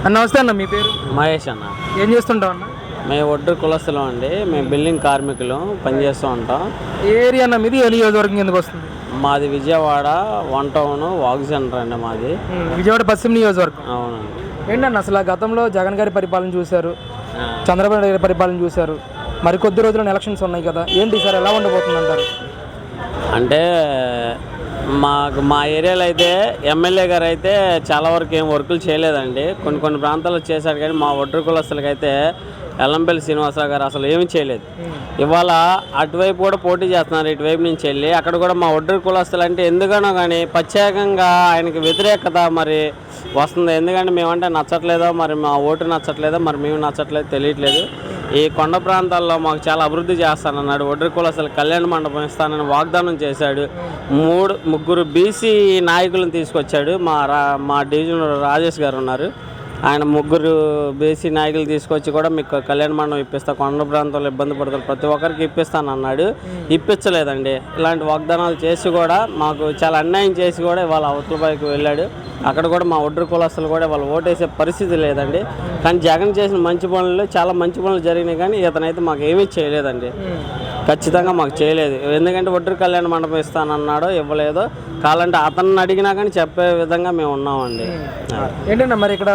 నమస్తే అన్న, మీ పేరు? మహేష్ అన్న. ఏం చేస్తుంటాం అన్న? మేము ఒడ్డు కులస్తులం అండి. మేము బిల్డింగ్ కార్మికులు పనిచేస్తూ ఉంటాం. ఏ ఏరియా అన్న మీది? ఏ నియోజకవర్గం ఎందుకు వస్తుంది? మాది విజయవాడ 1 టౌన్ వాగు సెంటర్ అండి మాది. విజయవాడ పశ్చిమ నియోజకవర్గం. అవునండి. ఏంటన్న అసలు గతంలో జగన్ గారి పరిపాలన చూశారు, చంద్రబాబు నాయుడు గారి పరిపాలన చూశారు, మరి కొద్ది రోజుల్లో ఎలక్షన్స్ ఉన్నాయి కదా, ఏంటి సార్ ఎలా ఉండబోతుంది అంటారు? అంటే మా ఏరియాలో అయితే ఎమ్మెల్యే గారు అయితే చాలా వరకు ఏం వర్కులు చేయలేదండి. కొన్ని ప్రాంతాల్లో చేశారు, కానీ మా ఒడ్డు కులస్తులకి అయితే ఎల్లంపల్లి శ్రీనివాసరావు గారు అసలు ఏమీ చేయలేదు. ఇవాళ అటువైపు కూడా పోటీ చేస్తున్నారు, ఇటువైపు నుంచి వెళ్ళి అక్కడ కూడా మా ఒడ్డు కులస్తులు అంటే ఎందుకనో కానీ ప్రత్యేకంగా ఆయనకి వ్యతిరేకత మరి వస్తుంది. ఎందుకంటే మేమంటే నచ్చట్లేదో, మరి మా ఓటు నచ్చట్లేదో, మరి మేము నచ్చట్లేదు తెలియట్లేదు. ఈ కొండ ప్రాంతాల్లో మాకు చాలా అభివృద్ధి చేస్తానన్నాడు. ఒడ్డు కులస్తులు కళ్యాణ మండపం ఇస్తానని వాగ్దానం చేశాడు. ముగ్గురు బీసీ నాయకులను తీసుకొచ్చాడు. మా డివిజన్ రాజేష్ గారు ఉన్నారు, ఆయన ముగ్గురు బీసీ నాయకులు తీసుకొచ్చి కూడా మీకు కళ్యాణ మండపం ఇప్పిస్తా, కొండ ప్రాంతంలో ఇబ్బంది పడతారు ప్రతి ఒక్కరికి ఇప్పిస్తానన్నాడు. ఇప్పించలేదండి. ఇలాంటి వాగ్దానాలు చేసి కూడా మాకు చాలా అన్యాయం చేసి కూడా ఇవాళ అవతల పైకి వెళ్ళాడు. అక్కడ కూడా మా ఒడ్డు కులస్తులు కూడా వాళ్ళు ఓటేసే పరిస్థితి లేదండి. కానీ జగన్ చేసిన మంచి పనులు చాలా మంచి పనులు జరిగినాయి, కానీ ఇతనైతే మాకు ఏమీ చేయలేదండి. ఖచ్చితంగా మాకు చేయలేదు. ఎందుకంటే ఒడ్డు కళ్యాణ మండపం ఇస్తానన్నాడో ఇవ్వలేదో, కావాలంటే అతన్ని అడిగినా కానీ చెప్పే విధంగా మేము ఉన్నామండి. ఏంటంటే మరి ఇక్కడ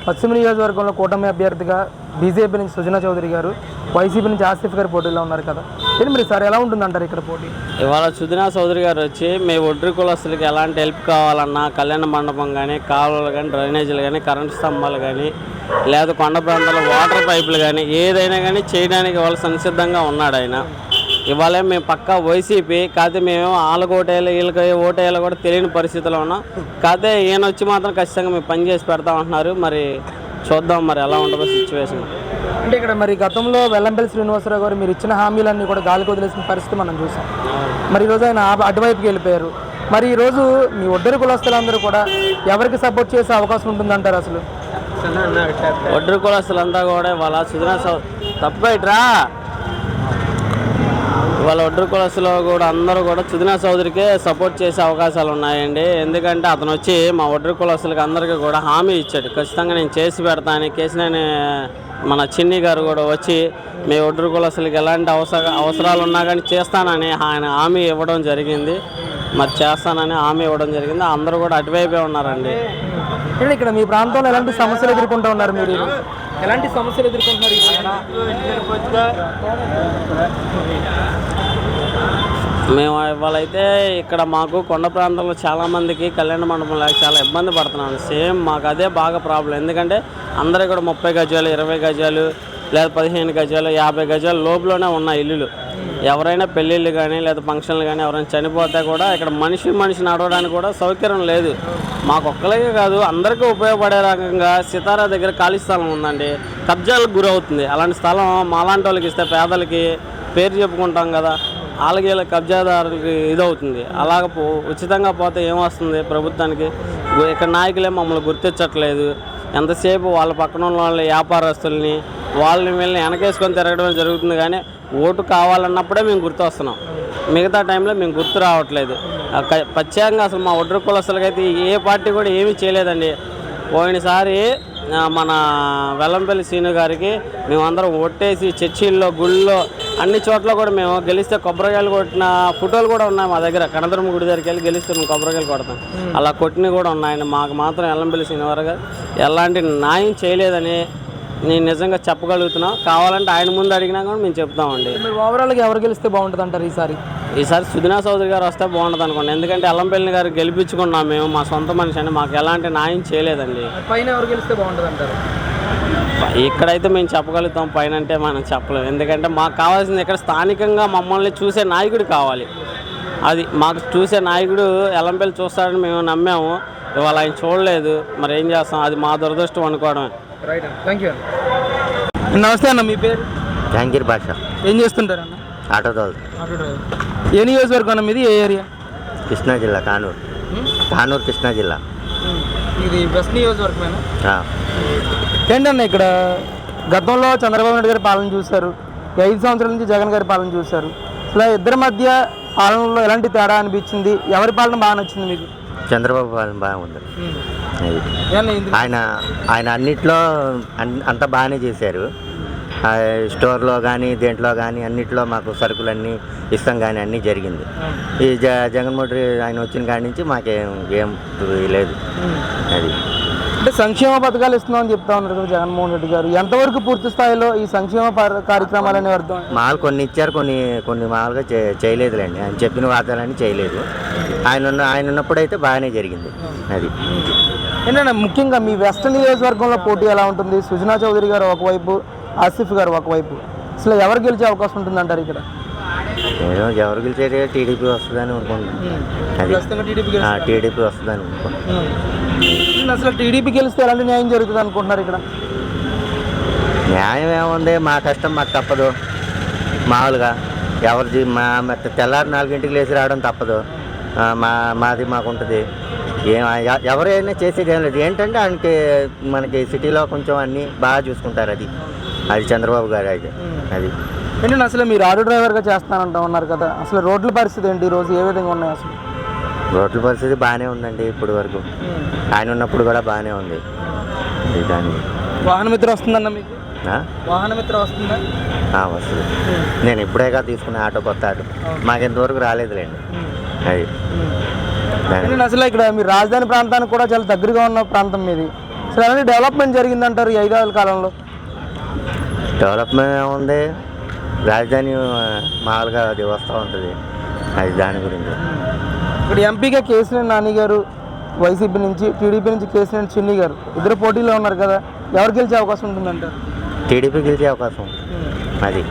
పశ్చిమ నియోజకవర్గంలో కూటమి అభ్యర్థిగా బీజేపీ నుంచి సుజనా చౌదరి గారు, వైసీపీ నుంచి ఆసిఫ్ గారు పోటీలో ఉన్నారు కదా, ఏంటి మరి సార్ ఎలా ఉంటుందంటారు ఇక్కడ పోటీ? ఇవాళ సుజనా చౌదరి గారు వచ్చి మేము ఒడ్డు కులస్తులకి ఎలాంటి హెల్ప్ కావాలన్నా కళ్యాణ మండపం కానీ, కాలువలు కానీ, డ్రైనేజీలు కానీ, కరెంటు స్తంభాలు కానీ, లేదా కొండ ప్రాంతాల్లో వాటర్ పైపులు కానీ ఏదైనా కానీ చేయడానికి వాళ్ళు సంసిద్ధంగా ఉన్నాడు ఆయన. ఇవాళ మేము పక్కా వైసీపీ, కాకపోతే మేము వాళ్ళకి ఓటేయాలి వీళ్ళకి ఓటేయాలో కూడా తెలియని పరిస్థితిలో ఉన్నాం. కాకపోతే ఈయన వచ్చి మాత్రం ఖచ్చితంగా మేము పని చేసి పెడతామంటున్నారు. మరి చూద్దాం మరి ఎలా ఉంటుందో సిచ్యువేషన్. అంటే ఇక్కడ మరి గతంలో వెల్లంపల్లి శ్రీనివాసరావు గారు మీరు ఇచ్చిన హామీలన్నీ కూడా గాలికి వదిలేసిన పరిస్థితి మనం చూసాం. మరి ఈరోజు ఆయన అటువైపుకి వెళ్ళిపోయారు. మరి ఈరోజు మీ ఒడ్డరి కులస్తులందరూ కూడా ఎవరికి సపోర్ట్ చేసే అవకాశం ఉంటుందంటారు? అసలు ఒడ్డు కులస్తులంతా కూడా వాళ్ళ సుజనా తప్పైట్రా వాళ్ళ ఒడ్డు కులస్తులో కూడా అందరూ కూడా సుజనా చౌదరికే సపోర్ట్ చేసే అవకాశాలు ఉన్నాయండి. ఎందుకంటే అతను వచ్చి మా ఒడ్డు కులస్తులకి అందరికీ కూడా హామీ ఇచ్చాడు, ఖచ్చితంగా నేను చేసి పెడతాను. కేసినేని మన చిన్ని గారు కూడా వచ్చి మీ ఒడ్డు కులస్తులకి ఎలాంటి అవసరాలు ఉన్నా కానీ చేస్తానని ఆయన హామీ ఇవ్వడం జరిగింది. మరి చేస్తానని హామీ ఇవ్వడం జరిగింది. అందరూ కూడా అటువైపే ఉన్నారండి. ఇక్కడ మీ ప్రాంతంలో ఎలాంటి సమస్యలు ఎదుర్కొంటూ ఉన్నారు? మీరు ఎలాంటి సమస్యలు ఎదుర్కొంటున్నారు? మేము ఇవాళైతే ఇక్కడ మాకు కొండ ప్రాంతంలో చాలామందికి కళ్యాణ మండపం లేక చాలా ఇబ్బంది పడుతున్నాం. సేమ్ మాకు అదే బాగా ప్రాబ్లం. ఎందుకంటే అందరూ కూడా 30 గజాలు, 20 గజాలు, లేదా 15 గజాలు, 50 గజాల లోపులోనే ఉన్న ఇల్లులు. ఎవరైనా పెళ్ళిళ్ళు కానీ లేదా ఫంక్షన్లు కానీ ఎవరైనా చనిపోతే కూడా ఇక్కడ మనిషి నడవడానికి కూడా సౌకర్యం లేదు. మాకు ఒక్కరికే కాదు అందరికీ ఉపయోగపడే రకంగా సితారా దగ్గర ఖాళీ స్థలం ఉందండి, కబ్జాలకు గురవుతుంది. అలాంటి స్థలం మాలాంటి వాళ్ళకి ఇస్తే పేదలకి పేరు చెప్పుకుంటాం కదా, వాళ్ళకి కబ్జాదారులకి ఇదవుతుంది. అలాగ ఉచితంగా పోతే ఏమొస్తుంది ప్రభుత్వానికి? ఇక్కడ నాయకులే మమ్మల్ని గుర్తించట్లేదు. ఎంతసేపు వాళ్ళ పక్కన ఉన్న వాళ్ళ వ్యాపారస్తుల్ని వాళ్ళని వీళ్ళని వెనకేసుకొని తిరగడమే జరుగుతుంది, కానీ ఓటు కావాలన్నప్పుడే మేము గుర్తు వస్తున్నాం. మిగతా టైంలో మేము గుర్తు రావట్లేదు. ప్రత్యేకంగా అసలు మా ఒడ్డు కులస్తులకైతే ఏ పార్టీ కూడా ఏమీ చేయలేదండి. పోయినసారి మన వెల్లంపల్లి శ్రీను గారికి మేమందరం ఓట్టేసి చర్చిల్లో, గుళ్ళో, అన్ని చోట్ల కూడా మేము గెలిస్తే కొబ్బరికాయలు కొట్టిన ఫోటోలు కూడా ఉన్నాయి మా దగ్గర. కనదుర్మ గుడి దగ్గరికి వెళ్ళి గెలిస్తే మేము కొబ్బరికాయలు కొడతాం, అలా కొట్టినవి కూడా ఉన్నాయండి. మాకు మాత్రం వెల్లంపల్లి శ్రీనివాసరావు గారు ఎలాంటి న్యాయం చేయలేదని నేను నిజంగా చెప్పగలుగుతున్నాం. కావాలంటే ఆయన ముందు అడిగినా కూడా మేము చెప్తామండి. ఓవరాల్గా ఎవరు గెలిస్తే బాగుంటుంది అంటారు ఈసారి? సుజనా చౌదరి గారు వస్తే బాగుంటుంది అనుకోండి. ఎందుకంటే వెల్లంపల్లి గారు గెలిపించుకున్నాం మేము, మా సొంత మనిషి అని. మాకు ఎలాంటి న్యాయం చేయలేదండి. పైన ఎవరు గెలిస్తే బాగుంటుంది అంటారు? ఇక్కడైతే మేము చెప్పగలుగుతాం, పైన అంటే మనం చెప్పలేము. ఎందుకంటే మాకు కావాల్సింది ఇక్కడ స్థానికంగా మమ్మల్ని చూసే నాయకుడు కావాలి. అది మాకు చూసే నాయకుడు వెల్లంపల్లి చూస్తాడని మేము నమ్మాము. ఇవాళ ఆయన చూడలేదు, మరి ఏం చేస్తాం? అది మా దురదృష్టం అనుకోవడమే. Thank you. నమస్తే అన్న, మీ పేరు? జహంగీర్ భాష. ఏం చేస్తుంటారు అన్న? Auto driver. ఏ నియోజకవర్గం అన్న మీది? ఏ ఏరియా? కృష్ణా జిల్లా, కానూరు కృష్ణా జిల్లా. ఇది వెస్ట్ నియోజకవర్గమేనా? ఏంటన్న ఇక్కడ గతంలో చంద్రబాబు నాయుడు గారి పాలన చూశారు, 5 సంవత్సరాల నుంచి జగన్ గారి పాలన చూశారు. అసలు ఇద్దరి మధ్య పాలనలో ఎలాంటి తేడా అనిపించింది? ఎవరి పాలన బాగా నచ్చింది మీకు? చంద్రబాబు పాలన బాగుంది. అది ఏమన్నా ఎందుకు? ఆయన అన్నిట్లో అంతా బాగానే చేశారు. స్టోర్లో కానీ దేంట్లో కానీ అన్నిట్లో మాకు సరుకులన్నీ ఇస్తాం కానీ అన్నీ జరిగింది. ఈ జగన్మోహన్ రెడ్డి ఆయన వచ్చిన కాడి నుంచి మాకేం లేదు. అది అంటే సంక్షేమ పథకాలు ఇస్తున్నామని చెప్తా ఉన్నారు కదా జగన్మోహన్ రెడ్డి గారు, ఎంతవరకు పూర్తి స్థాయిలో ఈ సంక్షేమ కార్యక్రమాలు అనేవి అర్థం? మాలు కొన్ని ఇచ్చారు, కొన్ని మామూలుగా చేయలేదులేండి. ఆయన చెప్పిన వార్తలన్నీ చేయలేదు. ఆయన ఉన్నప్పుడు అయితే బాగానే జరిగింది. అది ఏంటంటే ముఖ్యంగా మీ వెస్ట్ నియోజకవర్గంలో పోటీ ఎలా ఉంటుంది? సుజనా చౌదరి గారు ఒకవైపు, ఆసిఫ్ గారు ఒకవైపు, అసలు ఎవరు గెలిచే అవకాశం ఉంటుంది అంటారు ఇక్కడ? ఏదో ఎవరు గెలిచేది టీడీపీ వస్తుందని అనుకుంటున్నాను. అది టీడీపీ వస్తుందని అనుకుంటున్నాను. అసలు టీడీపీ గెలిస్తే ఎలాంటి న్యాయం జరుగుతుంది అనుకుంటున్నారు ఇక్కడ? న్యాయం ఏముంది, మా కష్టం మాకు తప్పదు. మామూలుగా ఎవరిది తెల్లారి 4 లేచి రావడం తప్పదు. మాది మాకుంటుంది. ఎవరైనా చేసేది ఏం లేదు. ఏంటంటే ఆయనకి మనకి సిటీలో కొంచెం అన్నీ బాగా చూసుకుంటారు. అది చంద్రబాబు గారు అయితే. అది ఏంటంటే అసలు మీరు ఆటో డ్రైవర్గా చేస్తానంటా ఉన్నారు కదా, అసలు రోడ్ల పరిస్థితి ఏంటి ఈరోజు, ఏ విధంగా ఉన్నాయి అసలు? రోడ్ల పరిస్థితి బాగానే ఉందండి. ఇప్పటి వరకు ఆయన ఉన్నప్పుడు కూడా బాగానే ఉంది. దాని వాహనమిత్ర వస్తుందన్న మీకు? వాహనమిత్ర వస్తుందా? వస్తుంది. నేను ఇప్పుడేగా తీసుకున్న ఆటో, కొత్త ఆటో. మాకు ఇంతవరకు రాలేదులేండి. అది అసలు ఇక్కడ మీరు రాజధాని ప్రాంతానికి కూడా చాలా దగ్గరగా ఉన్న ప్రాంతం మీది, అసలు అలాంటి డెవలప్మెంట్ జరిగిందంటారు ఈ 5 ఏళ్ల కాలంలో? డెవలప్మెంట్ ఏముంది, రాజధాని మామూలుగా అది వస్తూ ఉంటుంది. అది దాని గురించి. ఇప్పుడు ఎంపీగా కేసీఆర్ నాని గారు వైసీపీ నుంచి, టీడీపీ నుంచి కేసీఆర్ చిన్ని గారు ఇద్దరు పోటీలో ఉన్నారు కదా, ఎవరు గెలిచే అవకాశం ఉంటుందంటారు? టీడీపీ గెలిచే అవకాశం. అది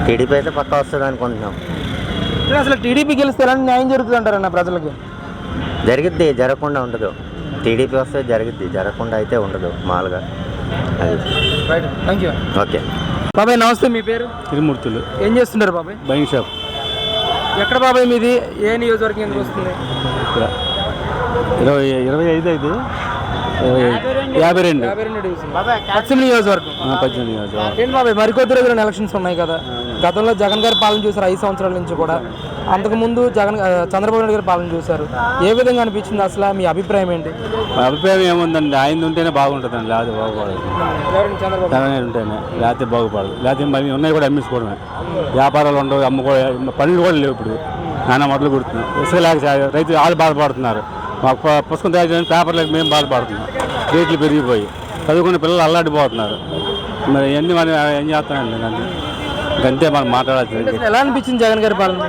టీడీపీ అయితే పక్కా వస్తుంది అనుకుంటున్నాం. అసలు టీడీపీ గెలిస్తే ఎలాంటి న్యాయం జరుగుతుంది అంటారన్న ప్రజలకి? జరిగిద్ది, జరగకుండా ఉండదు. టీడీపీ వస్తే జరిగిద్ది, జరగకుండా అయితే ఉండదు మామూలుగా. అది రైట్, థ్యాంక్ యూ. ఓకే బాబాయ్ నమస్తే, మీ పేరు? తిరుమూర్తులు. ఏం చేస్తుంటారు బాబాయ్? Bike shop. ఎక్కడ బాబాయ్ మీది? ఏ నియోజకవర్గం ఎందుకు వస్తుంది? 25 అయితే 52 పశ్చిమ నియోజకవర్గం. ఏంటి బాబాయ్, మరికొద్ది రోజులు ఎలక్షన్స్ ఉన్నాయి కదా, గతంలో జగన్ గారి పాలన చూసారు 5 సంవత్సరాల నుంచి కూడా, అంతకుముందు చంద్రబాబు నాయుడు గారి పాలన చూశారు, ఏ విధంగా అనిపించింది అసలు? మీ అభిప్రాయం ఏంటి? అభిప్రాయం ఏముందండి, ఆయన ఉంటేనే బాగుంటుందండి, లేకపోతే బాగుపడదు. చంద్రబాబు ఉంటేనే, లేకపోతే బాగుపడదు. లేకపోతే మరి ఉన్నాయి కూడా అమ్మేసుకోవడమే. వ్యాపారాలు ఉండవు, పనులు కూడా లేవు. ఇప్పుడు నానా మొదలు కుడుతున్నాం. ఇసుక లేక రైతు వాళ్ళు బాధపడుతున్నారు. మాకు పుస్తకం తయారు చేయడానికి పేపర్ లేక మేము బాధపడుతున్నాం. రేట్లు పెరిగిపోయి చదువుకునే పిల్లలు అల్లాడిపోతున్నారు. మరి ఇవన్నీ మనం ఏం చేస్తామండి? అంతే మనం మాట్లాడాల్సింది. ఎలా అనిపించింది జగన్ గారి పాలన?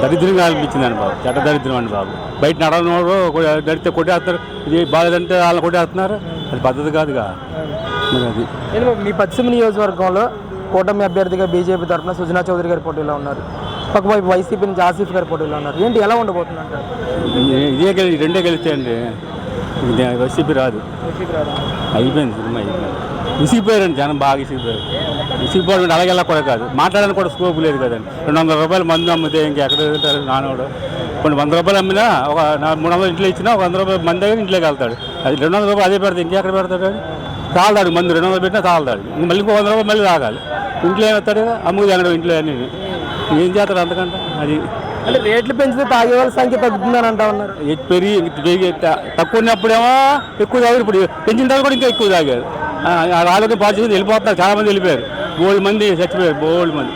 దరిద్రంగా అనిపించింది అండి బాబు, చెడ్డ దరిద్రం అండి బాబు. బయట నడవనోడు దడితే కొట్టేస్తారు, ఇది బాగాలేదంటే వాళ్ళని కొట్టేస్తున్నారు. అది పద్ధతి కాదుగా. అది మీ పశ్చిమ నియోజకవర్గంలో కూటమి అభ్యర్థిగా బీజేపీ తరఫున సుజనా చౌదరి గారి పోటీలో ఉన్నారు, ఒకవైపు వైసీపీ నుంచి ఆసిఫ్ గారి పోటీలో ఉన్నారు. ఏంటి ఎలా ఉండబోతుంది అంటారు? రెండే గెలిస్తే అండి, వైసీపీ రాదు. అయిపోయింది సినిమా, అయిపోయింది. విసిగిపోయారండి జనం, బాగా విసిగిపోవడం. అలాగెలా కూడా కాదు, మాట్లాడడానికి కూడా స్కోప్ లేదు కదండి. 200 రూపాయలు మందు అమ్మితే ఇంకెక్కడ వెళ్తారు నానోడు? కొన్ని 100 రూపాయలు అమ్మినా, ఒక 300 ఇంట్లో ఇచ్చినా, ఒక 100 రూపాయలు మంది దగ్గర ఇంట్లోకి వెళ్తాడు. అది 200 రూపాయలు అదే పెడితే ఇంకెక్కడ పెడతాడు? తాళదాడు మందు, 200 పెట్టినా తాళదాడు. మళ్ళీ ఇంకో 100 రూపాయలు మళ్ళీ తాగాలి. ఇంట్లో ఏమవుతాడు? అమ్ముకు తాగడం ఇంట్లో అన్నీ. ఏం చేస్తాడు అంతకంటే? అది అంటే రేట్లు పెంచితే తాగే వాళ్ళ సంఖ్య తగ్గుతుందని అంటా ఉన్నారు. పెరిగి తక్కువ ఉన్నప్పుడేమో ఎక్కువ తాగారు, ఇప్పుడు పెంచిన తర్వాత కూడా ఇంకా ఎక్కువ తాగారు. ఆరోగ్యం పాటు వెళ్ళిపోతున్నారు, చాలా మంది వెళ్ళిపోయారు. 3 మంది చచ్చిపోయారు, 3 మంది.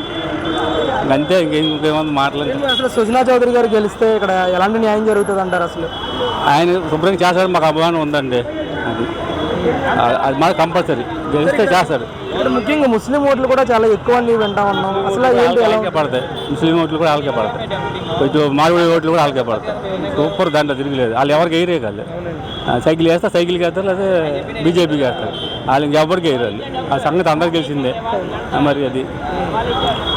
అంతే, ఇంకేముంది మాటలు. అసలు సుజనా చౌదరి గారు గెలిస్తే ఇక్కడ ఎలాంటి న్యాయం జరుగుతుంది అంటారు అసలు? ఆయన శుభ్రంగా చేస్తాడు, మాకు అభిమానం ఉందండి. అది మాకు కంపల్సరీ గెలిస్తే చేస్తాడు. ముఖ్యంగా ముస్లిం ఓట్లు కూడా చాలా ఎక్కువ అని వింటా ఉన్నాం. అసలు వాళ్ళకే పడతాయి, ముస్లిం ఓట్లు కూడా వాళ్ళకే పడతాయి, కొంచెం మారుడి ఓట్లు కూడా వాళ్ళకే పడతాయి. సూపర్, దాంట్లో తిరిగిలేదు. వాళ్ళు ఎవరికి వేయరే కాదు. సైకిల్ వేస్తా, సైకిల్కి వేస్తారు, లేదా బీజేపీకి వేస్తారు. వాళ్ళు ఇంకెవరికి వేయరు. ఆ సంగతి అందరికి తెలిసిందే. మరి అది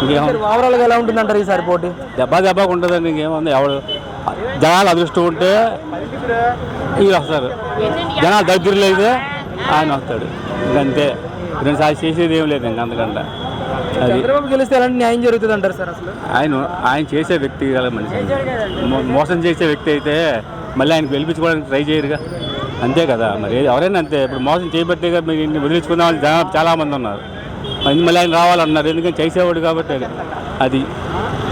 ఇంకేమో ఓవరాల్గా ఎలా ఉంటుంది అంటారు ఈసారి పోటీ? దెబ్బకు ఉంటుందండి. ఇంకేముంది, ఎవడు జనాలు అదృష్టం ఉంటే వీళ్ళు వస్తారు, జనాలు దగ్గరలో అయితే ఆయన వస్తాడు. ఇంకంతే, 2 సార్లు చేసేది ఏం లేదు ఇంక అంతకంటే. అది చంద్రబాబు గెలిస్తే ఎలాంటి న్యాయం జరుగుతుంది అంటారు సార్ అసలు? ఆయన చేసే వ్యక్తి గల మనిషి. మోసం చేసే వ్యక్తి అయితే మళ్ళీ ఆయనకు గెలిపించుకోవడానికి ట్రై చేయరుగా. అంతే కదా, మరి ఎవరైనా అంతే. ఇప్పుడు మోసం చేయబట్టేగా మీరు వదిలించుకుందామని జనాలు చాలామంది ఉన్నారు. మళ్ళీ ఆయన రావాలన్నారు, ఎందుకంటే చేసేవాడు కాబట్టి. అది